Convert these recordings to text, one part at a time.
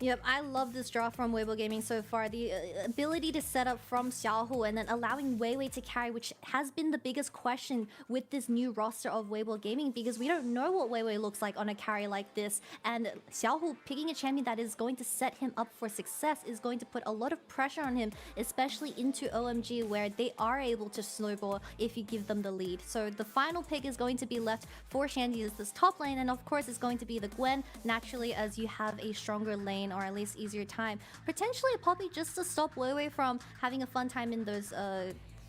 Yep, I love this draw from Weibo Gaming so far. The ability to set up from Xiaohu and then allowing Weiwei to carry, which has been the biggest question with this new roster of Weibo Gaming, because we don't know what Weiwei looks like on a carry like this. And Xiaohu picking a champion that is going to set him up for success is going to put a lot of pressure on him, especially into OMG, where they are able to snowball if you give them the lead. So the final pick is going to be left for Shandy as this top lane, and of course it's going to be the Gwen, naturally, as you have a stronger lane, or at least easier time. Potentially a Poppy just to stop Weiwei from having a fun time in those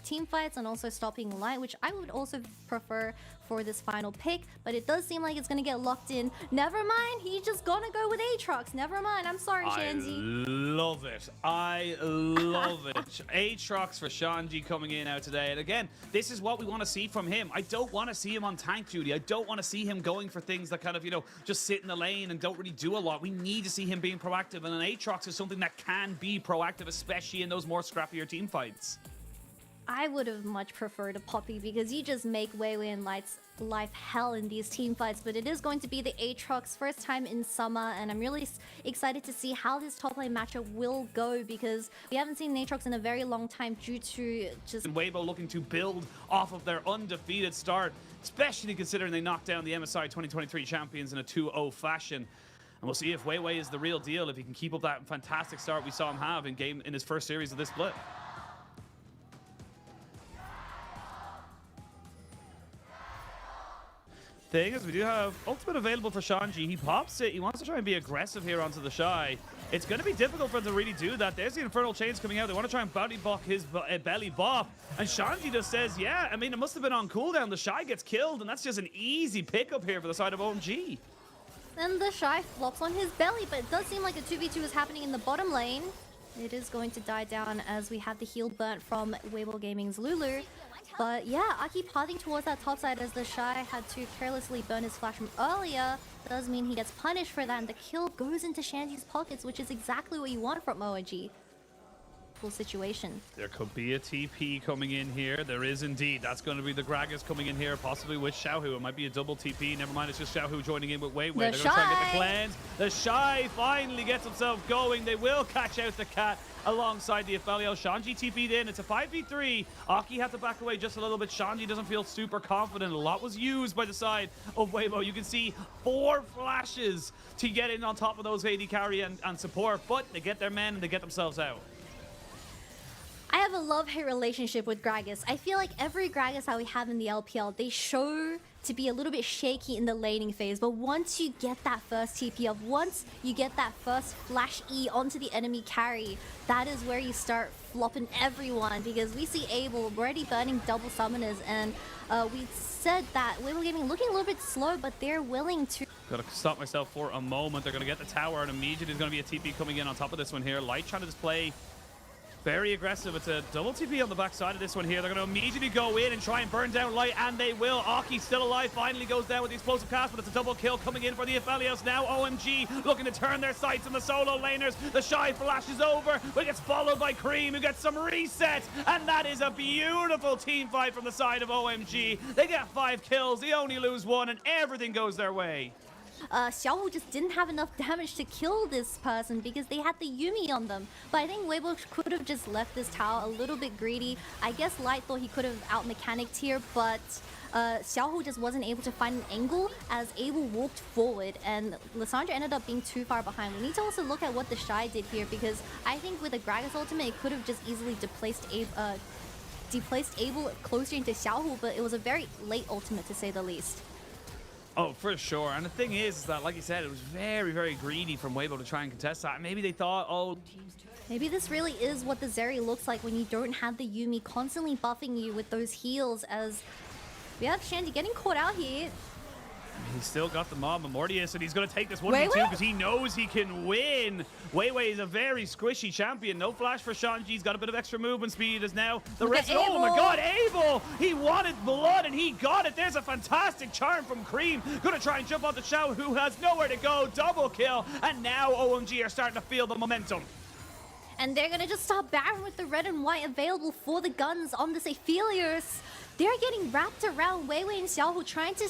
team fights, and also stopping Light, which I would also prefer for this final pick, but it does seem like it's gonna get locked in. Never mind, he's just gonna go with Aatrox. Never mind, I'm sorry, Shandy. I love it. I love it. Aatrox for Shandy coming in out today. And again, this is what we want to see from him. I don't want to see him on tank duty. I don't want to see him going for things that kind of, you know, just sit in the lane and don't really do a lot. We need to see him being proactive, and an Aatrox is something that can be proactive, especially in those more scrappier team fights. I would have much preferred a Poppy, because you just make Weiwei and Light's life hell in these team fights. But it is going to be the Aatrox first time in Summer, and I'm really excited to see how this top lane matchup will go, because we haven't seen Aatrox in a very long time due to just... Weibo looking to build off of their undefeated start, especially considering they knocked down the MSI 2023 champions in a 2-0 fashion. And we'll see if Weiwei is the real deal, if he can keep up that fantastic start we saw him have in his first series of this split. Thing is, we do have ultimate available for Shanji. He pops it. He wants to try and be aggressive here onto the Shy. It's going to be difficult for him to really do that. There's the Infernal Chains coming out. They want to try and belly bop his belly bop. And Shanji just says, yeah, I mean, it must have been on cooldown. The Shy gets killed, and that's just an easy pickup here for the side of OMG. And the Shy flops on his belly, but it does seem like a 2v2 is happening in the bottom lane. It is going to die down as we have the heal burnt from Weibo Gaming's Lulu. But yeah, Aki pathing towards that top side as the Shy had to carelessly burn his flash from earlier. Does mean he gets punished for that, and the kill goes into Shandy's pockets, which is exactly what you want from OMG. Situation. There could be a TP coming in here. There is indeed. That's going to be the Gragas coming in here, possibly with Xiaohu. It might be a double TP. Never mind, it's just Xiaohu joining in with Weiwei. They're going to try and get the cleanse. The Shy finally gets himself going. They will catch out the cat alongside the Aphelios. Shanji TP'd in. It's a 5v3. Aki had to back away just a little bit. Shanji doesn't feel super confident. A lot was used by the side of Weibo. You can see 4 flashes to get in on top of those AD carry and support, but they get their men and they get themselves out. I have a love-hate relationship with Gragas. I feel like every Gragas that we have in the LPL, they show to be a little bit shaky in the laning phase, but once you get that first TP up, once you get that first flash E onto the enemy carry, that is where you start flopping everyone, because we see Abel already burning double summoners, and we said that Weibo Gaming looking a little bit slow, but they're willing to... Gotta stop myself for a moment. They're gonna get the tower, and immediately there's gonna be a TP coming in on top of this one here. Light trying to just play very aggressive. It's a double TP on the backside of this one here. They're going to immediately go in and try and burn down Light, and they will. Aki still alive, finally goes down with the explosive cast, but it's a double kill coming in for the Aphelios now. OMG looking to turn their sights on the solo laners. The Shy flashes over, but gets followed by Cream, who gets some reset, and that is a beautiful team fight from the side of OMG. They get 5 kills, they only lose 1, and everything goes their way. Xiaohu just didn't have enough damage to kill this person because they had the Yuumi on them. But I think Weibo could have just left this tower a little bit greedy. I guess Light thought he could have out-mechanicked here, but Xiaohu just wasn't able to find an angle as Abel walked forward, and Lissandra ended up being too far behind. We need to also look at what the Shy did here, because I think with a Gragas ultimate, it could have just easily deplaced Abel closer into Xiaohu, but it was a very late ultimate to say the least. Oh, for sure. And the thing is that, like you said, it was very, very greedy from Weibo to try and contest that. Maybe they thought, oh... Maybe this really is what the Zeri looks like when you don't have the Yuumi constantly buffing you with those heals, as we have Shandy getting caught out here. He's still got the mob of Mortius, and he's going to take this 1v2 because he knows he can win. Weiwei is a very squishy champion. No flash for Shanji. He's got a bit of extra movement speed as now the rest. Oh my god, Abel! He wanted blood and he got it. There's a fantastic charm from Cream. Going to try and jump on the Xiao, who has nowhere to go. Double kill, and now OMG are starting to feel the momentum. and they're gonna just start Baron with the red and white available for the guns on this Aphelios. They're getting wrapped around Weiwei and Xiaohu trying to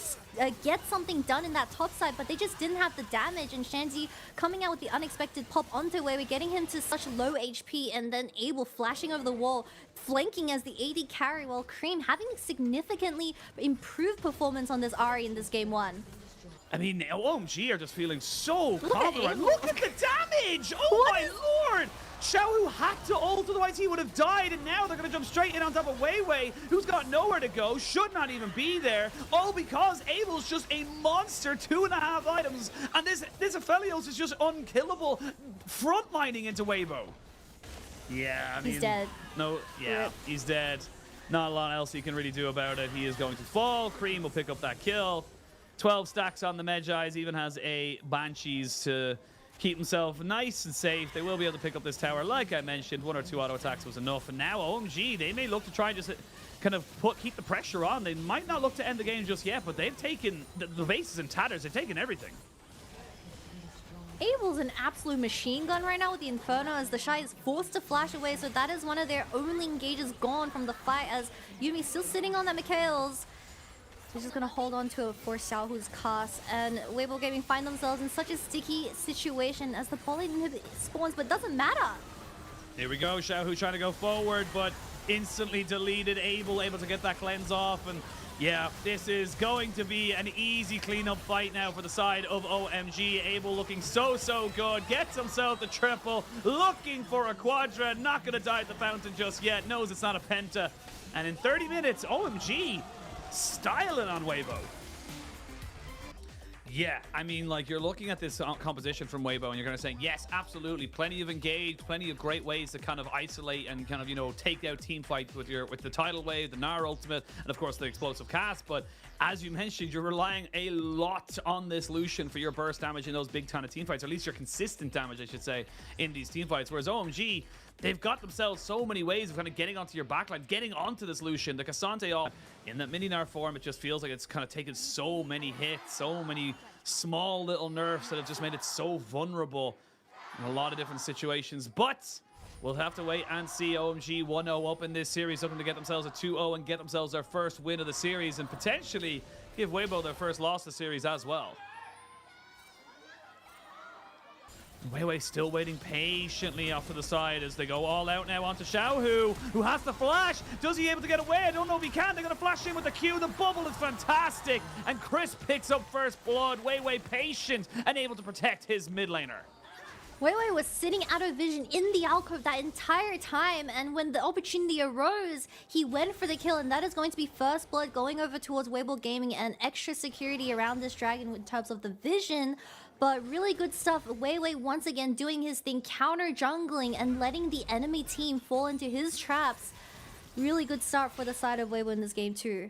get something done in that top side, but they just didn't have the damage. And Shanzi coming out with the unexpected pop onto Weiwei, getting him to such low HP, and then Abel flashing over the wall, flanking as the AD carry, while Cream having significantly improved performance on this Ahri in this game 1. I mean, OMG are just feeling so confident. Look at the damage! Oh my lord! Xiaohu had to ult, otherwise he would have died, and now they're going to jump straight in on top of Weiwei, who's got nowhere to go, should not even be there, all because Abel's just a monster, 2.5 items, and this Aphelios is just unkillable, frontlining into Weibo. Yeah, I mean... He's dead. No, yeah, he's dead. Not a lot else he can really do about it. He is going to fall. Cream will pick up that kill. 12 stacks on the Medjais, even has a Banshees to keep himself nice and safe. They will be able to pick up this tower. Like I mentioned, 1 or 2 auto attacks was enough. And now OMG, they may look to try and just kind of keep the pressure on. They might not look to end the game just yet, but they've taken the base is in tatters. They've taken everything. Abel's an absolute machine gun right now with the Inferno, as the Shy is forced to flash away, so that is one of their only engages gone from the fight, as Yumi's still sitting on that Mikhail's. He's just gonna hold on to it for Xiaohu's cast, and Weibo Gaming find themselves in such a sticky situation as the volley spawns, but doesn't matter. Here we go, Xiaohu trying to go forward, but instantly deleted. Able to get that cleanse off, and yeah, this is going to be an easy cleanup fight now for the side of OMG. Abel looking so good, gets himself the triple, looking for a quadra, not gonna die at the fountain just yet, knows it's not a penta, and in 30 minutes, OMG styling on Weibo. Yeah, I mean, like, you're looking at this composition from Weibo and you're going to say, yes, absolutely, plenty of engage, plenty of great ways to kind of isolate and kind of, you know, take out team fights with the tidal wave, the Nara ultimate, and of course the explosive cast. But as you mentioned, you're relying a lot on this Lucian for your burst damage in those big ton of team fights, or at least your consistent damage, I should say, in these team fights. Whereas OMG, they've got themselves so many ways of kind of getting onto your backline, getting onto this Lucian. The Cassante off in that mini Nar form, it just feels like it's kind of taken so many hits, so many small little nerfs that have just made it so vulnerable in a lot of different situations. But we'll have to wait and see. OMG 1-0 up in this series, looking to get themselves a 2-0 and get themselves their first win of the series, and potentially give Weibo their first loss of the series as well. Weiwei still waiting patiently off to the side as they go all out now onto Xiaohu, who has the flash. Does he able to get away? I don't know if he can. They're going to flash in with the Q. The bubble is fantastic. And Chris picks up first blood. Weiwei patient and able to protect his mid laner. Weiwei was sitting out of vision in the alcove that entire time, and when the opportunity arose, he went for the kill, and that is going to be first blood going over towards Weibo Gaming and extra security around this dragon in terms of the vision. But really good stuff. Weiwei once again doing his thing, counter jungling and letting the enemy team fall into his traps. Really good start for the side of Weibo in this game too.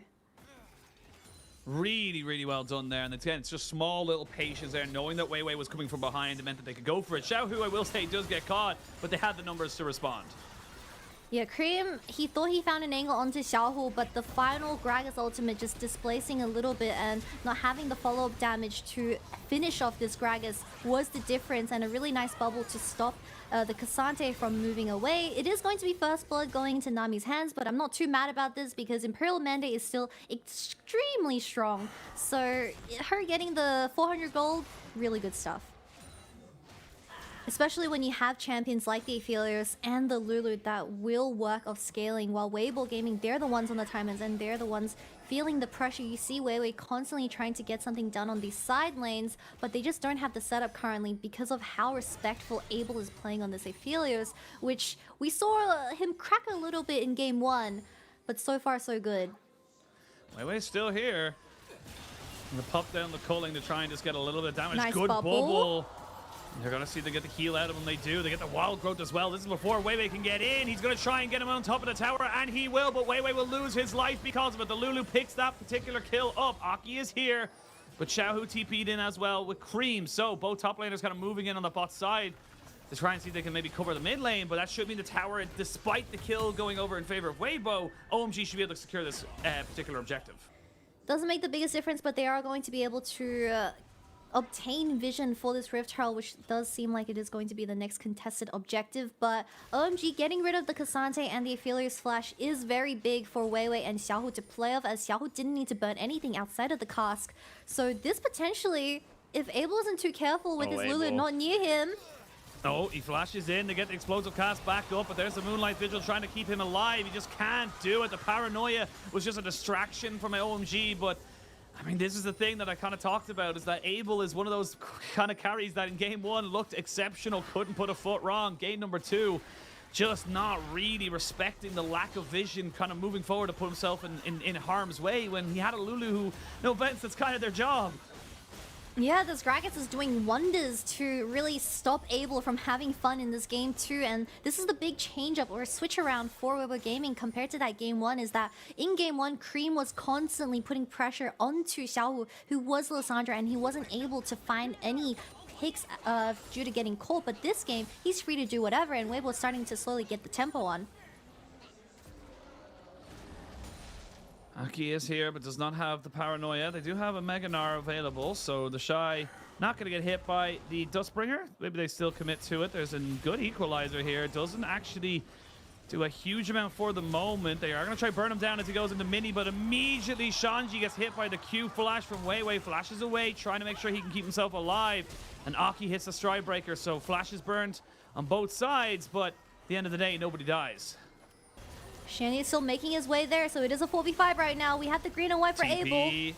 Really well done there. And again, it's just small little patience there, knowing that Weiwei was coming from behind. It meant that they could go for it. Xiaohu, I will say, does get caught, but they had the numbers to respond. Yeah, Cream, he thought he found an angle onto Xiaohu, but the final Gragas ultimate just displacing a little bit and not having the follow-up damage to finish off this Gragas was the difference, and a really nice bubble to stop the Cassante from moving away. It is going to be first blood going into Nami's hands, but I'm not too mad about this because Imperial Mandate is still extremely strong. So her getting the 400 gold, really good stuff. Especially when you have champions like the Aphelios and the Lulu that will work of scaling, while Weibo Gaming, they're the ones on the timers and they're the ones feeling the pressure. You see Weiwei constantly trying to get something done on these side lanes, but they just don't have the setup currently because of how respectful Abel is playing on this Aphelios, which we saw him crack a little bit in game 1, but so far so good. Weiwei's still here. And the pop down the culling to try and just get a little bit of damage. Nice good bubble. They're going to see they get the heal out of him. They do. They get the wild growth as well. This is before Weiwei can get in. He's going to try and get him on top of the tower, and he will, but Weiwei will lose his life because of it. The Lulu picks that particular kill up. Aki is here, but Xiaohu TP'd in as well with Cream. So both top laners kind of moving in on the bot side to try and see if they can maybe cover the mid lane, but that should mean the tower, despite the kill going over in favor of Weibo, OMG should be able to secure this particular objective. Doesn't make the biggest difference, but they are going to be able to obtain vision for this Rift Herald, which does seem like it is going to be the next contested objective. But OMG getting rid of the Cassante and the Aphelios Flash is very big for Weiwei and Xiaohu to play off, as Xiaohu didn't need to burn anything outside of the cask. So this potentially, if Abel isn't too careful with his Lulu not near him... Oh, he flashes in to get the explosive cast back up, but there's the Moonlight Vigil trying to keep him alive. He just can't do it. The paranoia was just a distraction from OMG, but I mean, this is the thing that I kind of talked about, is that Abel is one of those kind of carries that in game one looked exceptional, couldn't put a foot wrong. Game number two, just not really respecting the lack of vision, kind of moving forward to put himself in harm's way when he had a Lulu who, no offense, that's kind of their job. Yeah, this Gragas is doing wonders to really stop Abel from having fun in this game too, and this is the big change up or switch around for Weibo Gaming compared to that game one, is that in game one, Cream was constantly putting pressure onto Xiaohu, who was Lysandra, and he wasn't able to find any picks due to getting caught, but this game, he's free to do whatever, and Weibo is starting to slowly get the tempo on. Aki is here, but does not have the paranoia. They do have a Mega Gnar available, so the Shy not going to get hit by the Dustbringer. Maybe they still commit to it. There's a good equalizer here. Doesn't actually do a huge amount for the moment. They are going to try to burn him down as he goes into mini, but immediately Shanji gets hit by the Q flash from Weiwei. Flashes away, trying to make sure he can keep himself alive. And Aki hits the Stride Breaker, so Flash is burned on both sides, but at the end of the day, nobody dies. Shandy is still making his way there, so it is a 4v5 right now. We have the green and white for Abel.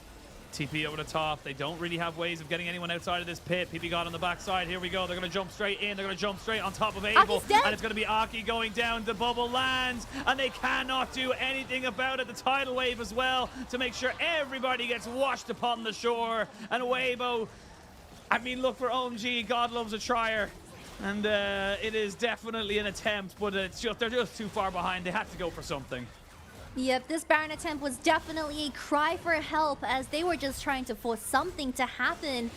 TP over the top. They don't really have ways of getting anyone outside of this pit. PP got on the backside. Here we go. They're going to jump straight in. They're going to jump straight on top of Abel. And it's going to be Aki going down. The bubble lands, and they cannot do anything about it. The tidal wave as well to make sure everybody gets washed upon the shore. And Weibo, I mean, look, for OMG, God loves a trier. And it is definitely an attempt, but it's just, they're just too far behind. They had to go for something. Yep, this Baron attempt was definitely a cry for help, as they were just trying to force something to happen.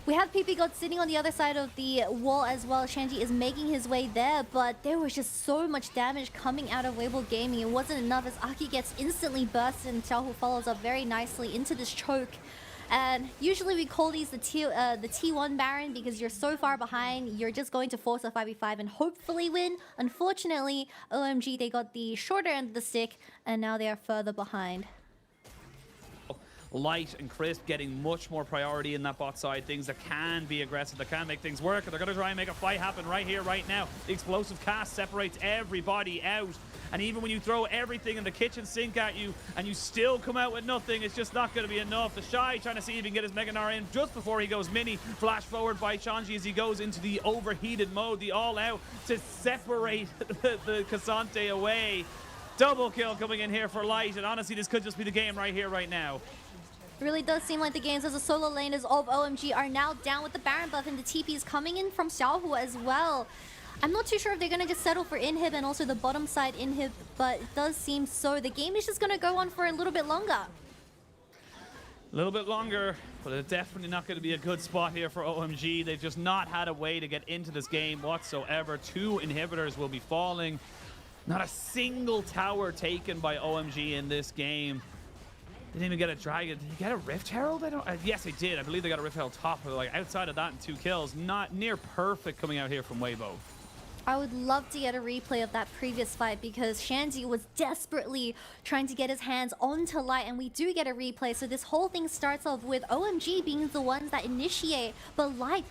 We have PP God sitting on the other side of the wall as well. Shanji is making his way there, but there was just so much damage coming out of Weibo Gaming. It wasn't enough, as Aki gets instantly bursted and Xiaohu follows up very nicely into this choke. And usually we call these the T1 Baron, because you're so far behind, you're just going to force a 5v5 and hopefully win. Unfortunately, OMG, they got the shorter end of the stick, and now they are further behind. Light and Crisp getting much more priority in that bot side. Things that can be aggressive, that can make things work. And they're going to try and make a fight happen right here, right now. The explosive cast separates everybody out. And even when you throw everything in the kitchen sink at you and you still come out with nothing, it's just not going to be enough. The Shy trying to see if he can get his Mega Gnar in just before he goes mini. Flash forward by Shanji as he goes into the overheated mode, the all-out, to separate the Cassante away. Double kill coming in here for Light. And honestly, this could just be the game right here, right now. It really does seem like the games as the solo laners of OMG are now down with the Baron buff, and the TP is coming in from Xiaohu as well. I'm not too sure if they're going to just settle for inhib and also the bottom side inhib, but it does seem so. The game is just going to go on for a little bit longer. A little bit longer, but it's definitely not going to be a good spot here for OMG. They've just not had a way to get into this game whatsoever. 2 inhibitors will be falling. Not a single tower taken by OMG in this game. Didn't even get a dragon. Did he get a Rift Herald? I don't. Yes, they did. I believe they got a Rift Herald top. But like outside of that, and 2 kills, not near perfect coming out here from Weibo. I would love to get a replay of that previous fight, because Shanji was desperately trying to get his hands onto Light, and we do get a replay. So this whole thing starts off with OMG being the ones that initiate, but Light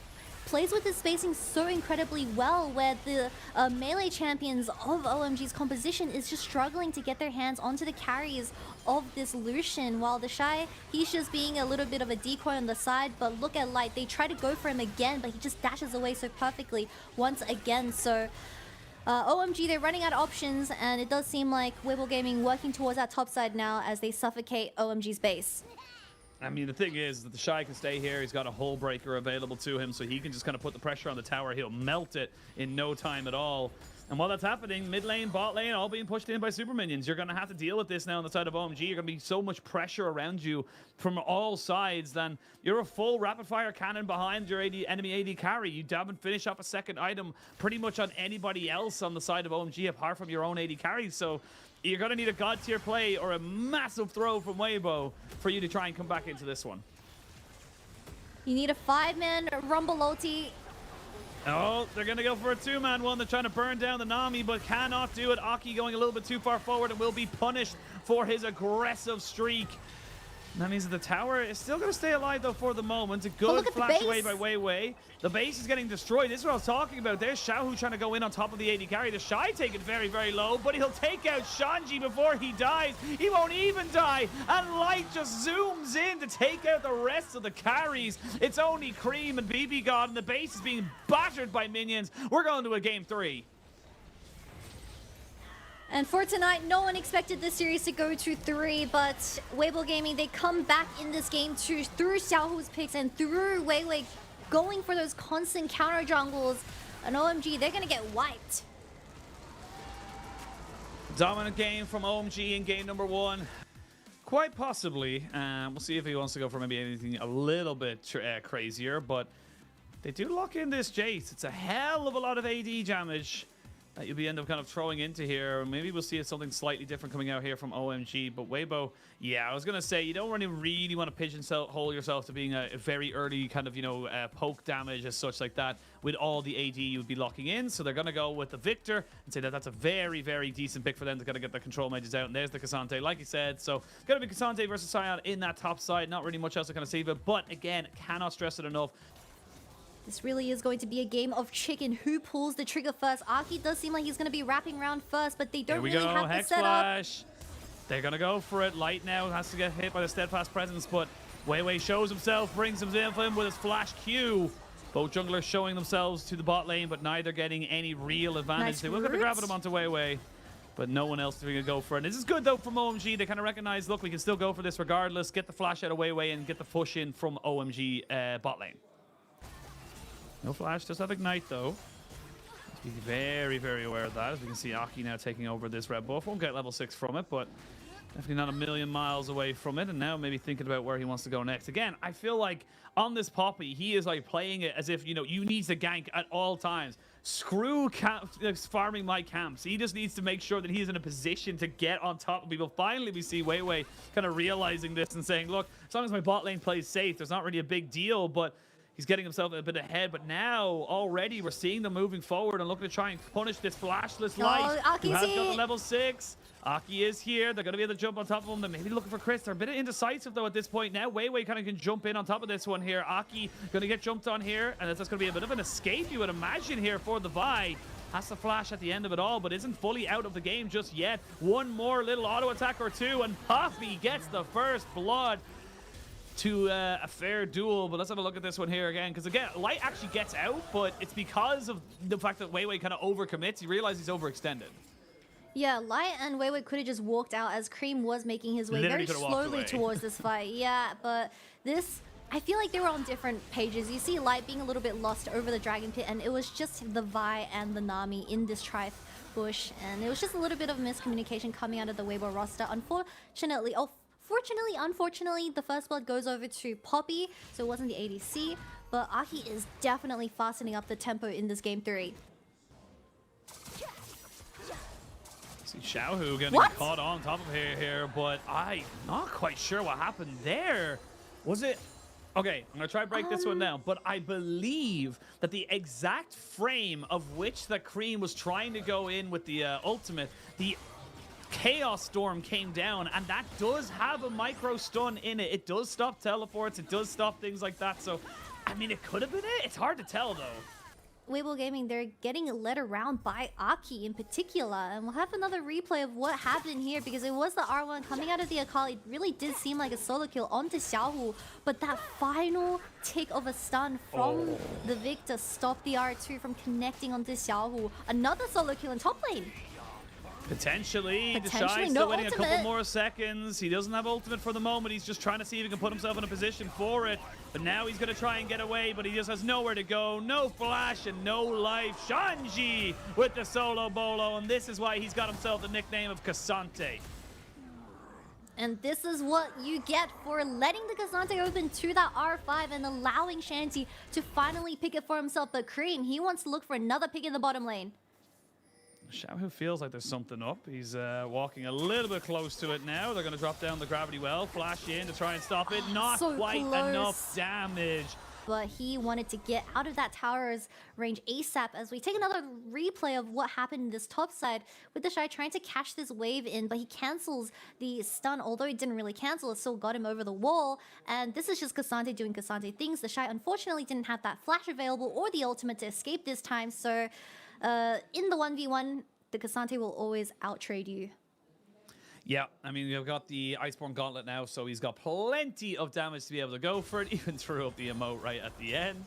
plays with his spacing so incredibly well, where the melee champions of OMG's composition is just struggling to get their hands onto the carries of this Lucian, while the Shy, he's just being a little bit of a decoy on the side. But look at Light, they try to go for him again, but he just dashes away so perfectly once again. So OMG, they're running out of options, and it does seem like Weibo Gaming working towards that top side now as they suffocate OMG's base. I mean, the thing is that the Shy can stay here. He's got a Hull Breaker available to him, so he can just kind of put the pressure on the tower. He'll melt it in no time at all. And while that's happening, mid lane, bot lane, all being pushed in by super minions. You're going to have to deal with this now on the side of OMG. You're going to be so much pressure around you from all sides. Then you're a full rapid-fire cannon behind your enemy AD carry. You haven't finished up a second item pretty much on anybody else on the side of OMG apart from your own AD carry. So you're going to need a god tier play or a massive throw from Weibo for you to try and come back into this one. You need a 5-man Rumble ulti. Oh, they're going to go for a 2-man one. They're trying to burn down the Nami, but cannot do it. Aki going a little bit too far forward and will be punished for his aggressive streak. And that means that the tower is still going to stay alive, though, for the moment. A good flash away by Weiwei. The base is getting destroyed. This is what I was talking about. There's Xiaohu trying to go in on top of the AD carry. The Shy taken very, very low, but he'll take out Shanji before he dies. He won't even die. And Light just zooms in to take out the rest of the carries. It's only Cream and BB God, and the base is being battered by minions. We're going to a game 3. And for tonight, no one expected this series to go to 3, but Weibo Gaming, they come back in this game through Xiaohu's picks and through Weiwei going for those constant counter jungles. And OMG, they're gonna get wiped. Dominant game from OMG in game number 1. Quite possibly. We'll see if he wants to go for maybe anything a little bit crazier, but they do lock in this Jace. It's a hell of a lot of AD damage that you'll be end up kind of throwing into here. Maybe we'll see something slightly different coming out here from OMG. But Weibo, yeah, I was going to say, you don't really want to pigeonhole yourself to being a very early kind of, poke damage as such like that. With all the AD you would be locking in. So they're going to go with the Victor and say that that's a very, very decent pick for them to kind of get the control mages out. And there's the Cassante, like you said. So going to be Cassante versus Sion in that top side. Not really much else to kind of save it. But again, cannot stress it enough. This really is going to be a game of chicken. Who pulls the trigger first? Aki does seem like he's going to be wrapping around first, but they don't really have the setup. Flash. They're going to go for it. Light now has to get hit by the steadfast presence, but Weiwei shows himself, brings him in for him with his flash Q. Both junglers showing themselves to the bot lane, but neither getting any real advantage. Nice they will get the grab him onto Weiwei, but no one else is going to go for it. And this is good, though, from OMG. They kind of recognize, look, we can still go for this regardless. Get the flash out of Weiwei and get the push in from OMG bot lane. No flash, just have Ignite, though. Let's be very, very aware of that. As we can see, Aki now taking over this red buff. Won't get level 6 from it, but definitely not a million miles away from it. And now maybe thinking about where he wants to go next. Again, I feel like on this Poppy, he is like playing it as if, you need to gank at all times. Screw farming my camps. He just needs to make sure that he's in a position to get on top of people. Finally, we see Weiwei kind of realizing this and saying, look, as long as my bot lane plays safe, there's not really a big deal, but he's getting himself a bit ahead, but now already we're seeing them moving forward and looking to try and punish this flashless Light. Who has got the level 6. Aki is here. They're going to be able to jump on top of him. They're maybe looking for Chris. They're a bit indecisive, though, at this point now. Weiwei kind of can jump in on top of this one here. Aki going to get jumped on here, and that's going to be a bit of an escape, you would imagine, here for the Vi. Has to flash at the end of it all, but isn't fully out of the game just yet. One more little auto attack or two, and Poppy gets the first blood to a fair duel. But let's have a look at this one here again, because again, Light actually gets out, but it's because of the fact that Weiwei kind of overcommits. He realizes he's overextended. Yeah, Light and Weiwei could have just walked out as Cream was making his way Literally very slowly towards this fight. Yeah, but this, I feel like they were on different pages. You see Light being a little bit lost over the Dragon Pit, and it was just the Vi and the Nami in this Trife bush, and it was just a little bit of miscommunication coming out of the Weibo roster. Unfortunately, the first blood goes over to Poppy, so it wasn't the ADC, but Aki is definitely fastening up the tempo in this game 3. See Xiaohu getting caught on top of here, but I'm not quite sure what happened there. Was it... Okay, I'm going to try to break this one down, but I believe that the exact frame of which the Cream was trying to go in with the ultimate, the Chaos Storm came down, and that does have a micro stun in it. It does stop teleports, it does stop things like that, so I mean, it could have been it. It's hard to tell, though. Weibo Gaming, they're getting led around by Aki in particular, and we'll have another replay of what happened here, because it was the R1 coming out of the Akali. It really did seem like a solo kill onto Xiaohu, but that final tick of a stun from the Victor stopped the R2 from connecting onto Xiaohu. Another solo kill in top lane. Potentially. The Shy's still waiting a couple more seconds. He doesn't have ultimate for the moment. He's just trying to see if he can put himself in a position for it. But now he's going to try and get away, but he just has nowhere to go. No flash and no life. Shanji with the solo bolo, and this is why he's got himself the nickname of Cassante. And this is what you get for letting the Cassante open to that R5 and allowing Shanti to finally pick it for himself. But Cream, he wants to look for another pick in the bottom lane. Xiaohu feels like there's something up. He's walking a little bit close to it now. They're going to drop down the gravity well. Flash in to try and stop it. Not so quite close. enough damage. but he wanted to get out of that tower's range ASAP. As we take another replay of what happened in this top side with the Shy trying to catch this wave in, but he cancels the stun. Although he didn't really cancel, it still got him over the wall. And this is just Cassante doing Cassante things. The Shy unfortunately didn't have that flash available or the ultimate to escape this time. So in the 1v1, the Cassante will always outtrade you. Yeah, I mean, we've got the Iceborne Gauntlet now, so he's got plenty of damage to be able to go for it. Even threw up the emote right at the end.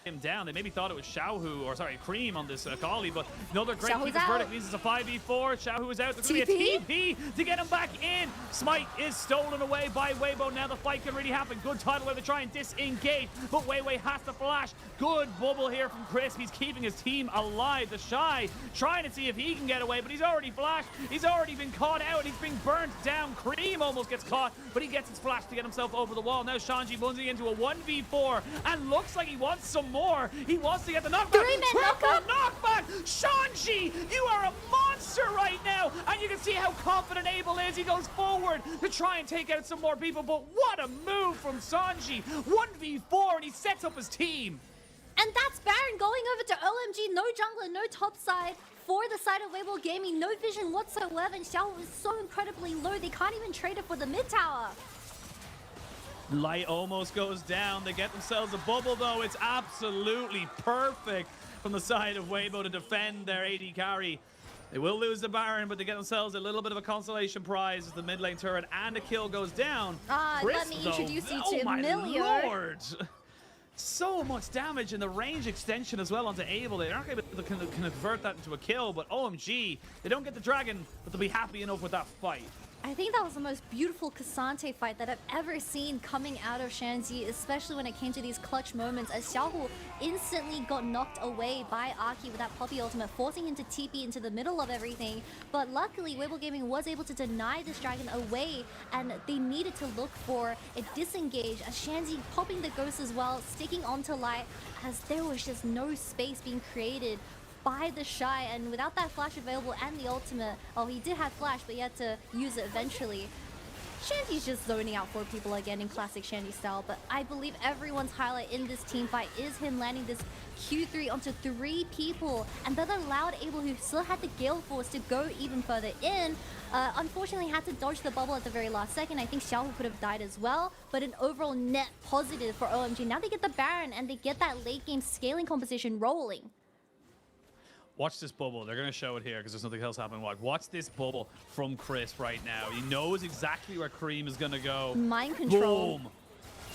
Him down. They maybe thought it was Xiaohu, or sorry, Cream on this Kali, but another great Keeper's Verdict means it's a 5v4. Xiaohu is out. There's going to be a TP to get him back in. Smite is stolen away by Weibo. Now the fight can really happen. Good tidal wave to try and disengage, but Weiwei has to flash. Good bubble here from Chris. He's keeping his team alive. The Shy trying to see if he can get away, but he's already flashed. He's already been caught out. He's being burnt down. Cream almost gets caught, but he gets his flash to get himself over the wall. Now Shanji bunsing into a 1v4 and looks like he wants some more. He wants to get the knockback. Triple knockback. Shanji, you are a monster right now. And you can see how confident Abel is. He goes forward to try and take out some more people. But what a move from Sanji. 1v4 and he sets up his team. And that's Baron going over to OMG. No jungler, no top side. For the side of Weibo Gaming, no vision whatsoever. And Xiao is so incredibly low, they can't even trade it for the mid tower. Light almost goes down. They get themselves a bubble, though. It's absolutely perfect from the side of Weibo to defend their AD carry. They will lose the Baron, but they get themselves a little bit of a consolation prize as the mid lane turret and a kill goes down. Let me introduce you to Emilio. Oh, my Lord. So much damage and the range extension as well onto Abel. They aren't able to convert that into a kill, but OMG, they don't get the dragon, but they'll be happy enough with that fight. I think that was the most beautiful Cassante fight that I've ever seen coming out of Shanzi, especially when it came to these clutch moments, as Xiaohu instantly got knocked away by Aki with that Poppy ultimate, forcing him to TP into the middle of everything. But luckily, Weibo Gaming was able to deny this dragon away, and they needed to look for a disengage, as Shanzi popping the ghost as well, sticking onto Light, as there was just no space being created by the Shy, and without that flash available and the ultimate, oh, he did have flash, but he had to use it eventually. Shanty's just zoning out 4 people again in classic Shanty style, but I believe everyone's highlight in this team fight is him landing this Q3 onto 3 people, and that allowed Abel, who still had the Gale Force, to go even further in. Unfortunately, had to dodge the bubble at the very last second. I think Xiaohu could have died as well, but an overall net positive for OMG. Now they get the Baron, and they get that late game scaling composition rolling. Watch this bubble. They're going to show it here because there's nothing else happening. Watch this bubble from Chris right now. He knows exactly where Cream is going to go. Mind control. Boom.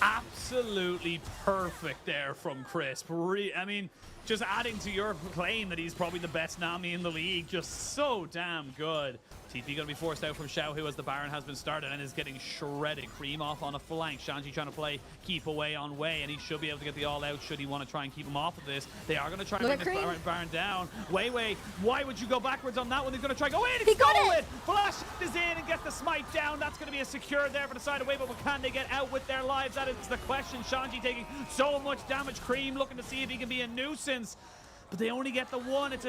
Absolutely perfect there from Chris. I mean, just adding to your claim that he's probably the best Nami in the league. Just so damn good. TP going to be forced out from Xiaohu as the Baron has been started and is getting shredded. Cream off on a flank. Shanji trying to play keep away on Wei, and he should be able to get the all out should he want to try and keep him off of this. They are going to try and bring this Baron down. Wei, why would you go backwards on that one? He's going to try go in. He got it. Flash is in and gets the smite down. That's going to be a secure there for the side of Wei, but can they get out with their lives? That is the question. Shanji taking so much damage. Cream looking to see if he can be a nuisance. But they only get the one. It's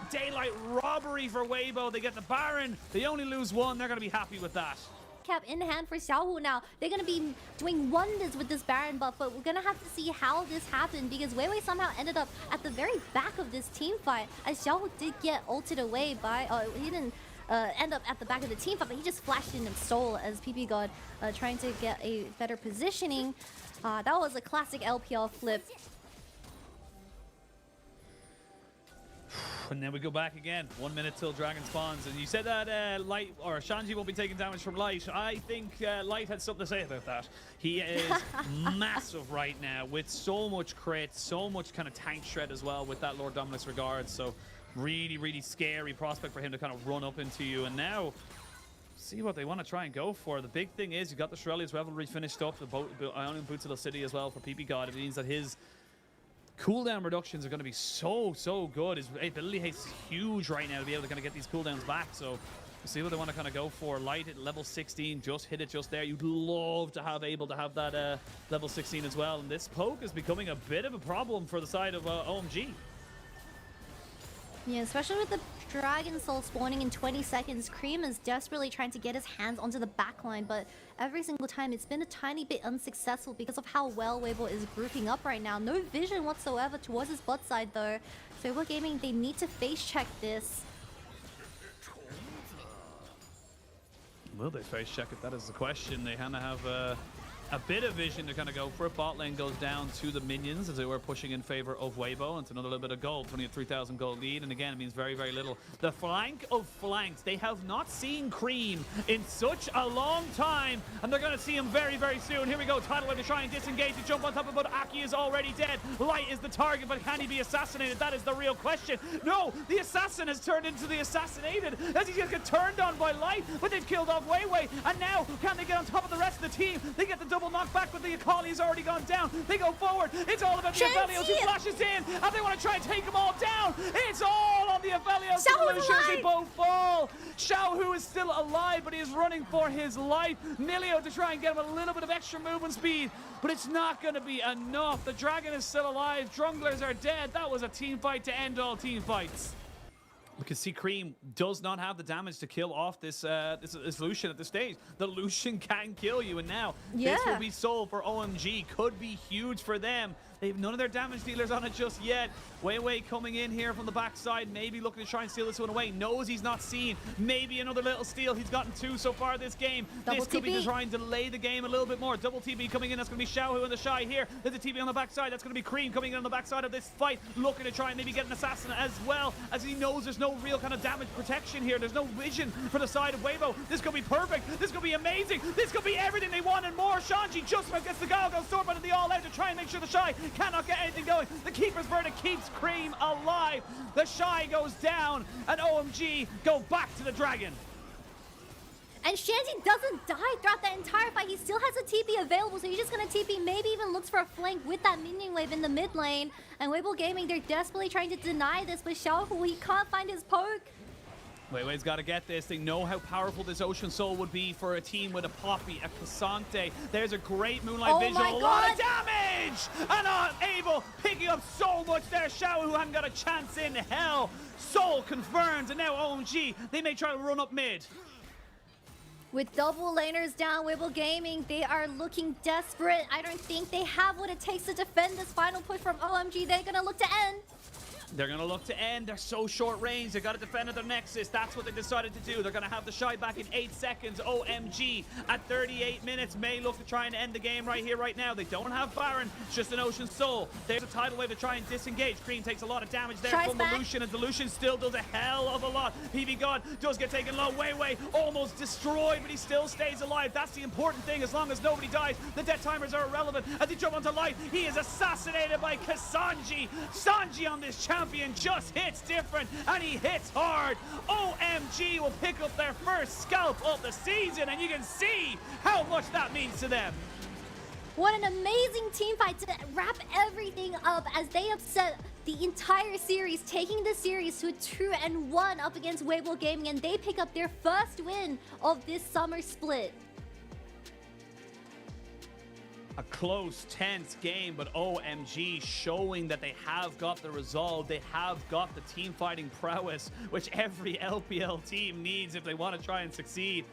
daylight robbery for Weibo. They get the Baron. They only lose one. They're going to be happy with that. Cap in hand for Xiaohu now. They're going to be doing wonders with this Baron buff, but we're going to have to see how this happened, because Weiwei somehow ended up at the very back of this team fight, as Xiaohu did get ulted away by... he didn't end up at the back of the team fight, but he just flashed in and stole as PP God trying to get a better positioning. That was a classic LPL flip. And then we go back again. 1 minute till Dragon spawns. And you said that Light or Shanji won't be taking damage from Light. I think Light had something to say about that. He is massive right now with so much crit, so much kind of tank shred as well with that Lord Dominic's regard. So really, really scary prospect for him to kind of run up into you. And now see what they want to try and go for. The big thing is you got the Shurelya's Revelry finished up. The Ionian Boots of the City as well for PP God. It means that his cooldown reductions are going to be so good. His ability haste is huge right now to be able to kind of get these cooldowns back. So we'll see what they want to kind of go for. Light at level 16, just hit it just there. You'd love to have able to have that level 16 as well. And this poke is becoming a bit of a problem for the side of OMG. Yeah, especially with the Dragon Soul spawning in 20 seconds, Cream is desperately trying to get his hands onto the backline, but every single time it's been a tiny bit unsuccessful because of how well Weibo is grouping up right now. No vision whatsoever towards his bot side though. So Weibo Gaming, they need to face check this. Will they face check it? That is the question. They kind of have a bit of vision to kind of go for it. Bot lane goes down to the minions as they were pushing in favor of Weibo. It's another little bit of gold, 23,000 gold lead. And again, it means very, very little. The flank of flanks. They have not seen Cream in such a long time. And they're going to see him very, very soon. Here we go. Tidal Wave to try and disengage to jump on top of it. Aki is already dead. Light is the target, but can he be assassinated? That is the real question. No, the assassin has turned into the assassinated as he's going to get turned on by Light. But they've killed off Weiwei. And now, can they get on top of the rest of the team? They get the double knockback, but the Akali's already gone down. They go forward. It's all about the Aphelios who flashes in, and they want to try and take them all down. It's all on the Aphelios solutions. They both fall. Xiaohu is still alive, but he is running for his life. Nilio to try and get him a little bit of extra movement speed, but it's not going to be enough. The dragon is still alive. Drunglers are dead. That was a team fight to end all team fights. We can see Cream does not have the damage to kill off this Lucian at this stage. The Lucian can kill you, and now this will be sold for OMG. Could be huge for them. They have none of their damage dealers on it just yet. Weiwei coming in here from the backside, maybe looking to try and steal this one away. Knows he's not seen. Maybe another little steal. He's gotten 2 so far this game. This could be to try and delay the game a little bit more. Double TB coming in. That's going to be Xiaohu and the Shy here. There's a TB on the backside. That's going to be Cream coming in on the backside of this fight. Looking to try and maybe get an assassin as well, as he knows there's no real kind of damage protection here. There's no vision for the side of Weibo. This could be perfect. This could be amazing. This could be everything they want and more. Shanji just about gets the Galgo Storm out of the all-out to try and make sure the Shy cannot get anything going. The Keeper's Verdict keeps Cream alive. The Shy goes down, and OMG go back to the Dragon. And Shanji doesn't die throughout the entire fight. He still has a TP available, so he's just going to TP, maybe even looks for a flank with that minion wave in the mid lane. And Weibo Gaming, they're desperately trying to deny this, but Xiaohu, he can't find his poke. Weiwei's got to get this. They know how powerful this Ocean Soul would be for a team with a Poppy, a Cassante. There's a great Moonlight Vision. A lot of damage! And unable, picking up so much there. Xiao, who hadn't got a chance in hell. Soul confirmed, and now OMG, they may try to run up mid. With double laners down, Weibo Gaming, they are looking desperate. I don't think they have what it takes to defend this final push from OMG. They're going to look to end. They're going to look to end. They're so short range. They got to defend at their Nexus. That's what they decided to do. They're going to have the Shy back in 8 seconds. OMG at 38 minutes may look to try and end the game right here, right now. They don't have Baron. It's just an Ocean Soul. There's a Tidal Wave to try and disengage. Cream takes a lot of damage there from the Lucian, and the Lucian still does a hell of a lot. PV God does get taken low. Weiwei almost destroyed, but he still stays alive. That's the important thing. As long as nobody dies, the death timers are irrelevant. As he jump onto life, he is assassinated by Kassanji. Sanji on this champion just hits different, and he hits hard. OMG will pick up their first scalp of the season, and you can see how much that means to them. What an amazing team fight to wrap everything up as they upset the entire series, taking the series to a 2-1 up against Weibo Gaming, and they pick up their first win of this summer split. A close, tense game, but OMG showing that they have got the resolve. They have got the team fighting prowess, which every LPL team needs if they want to try and succeed.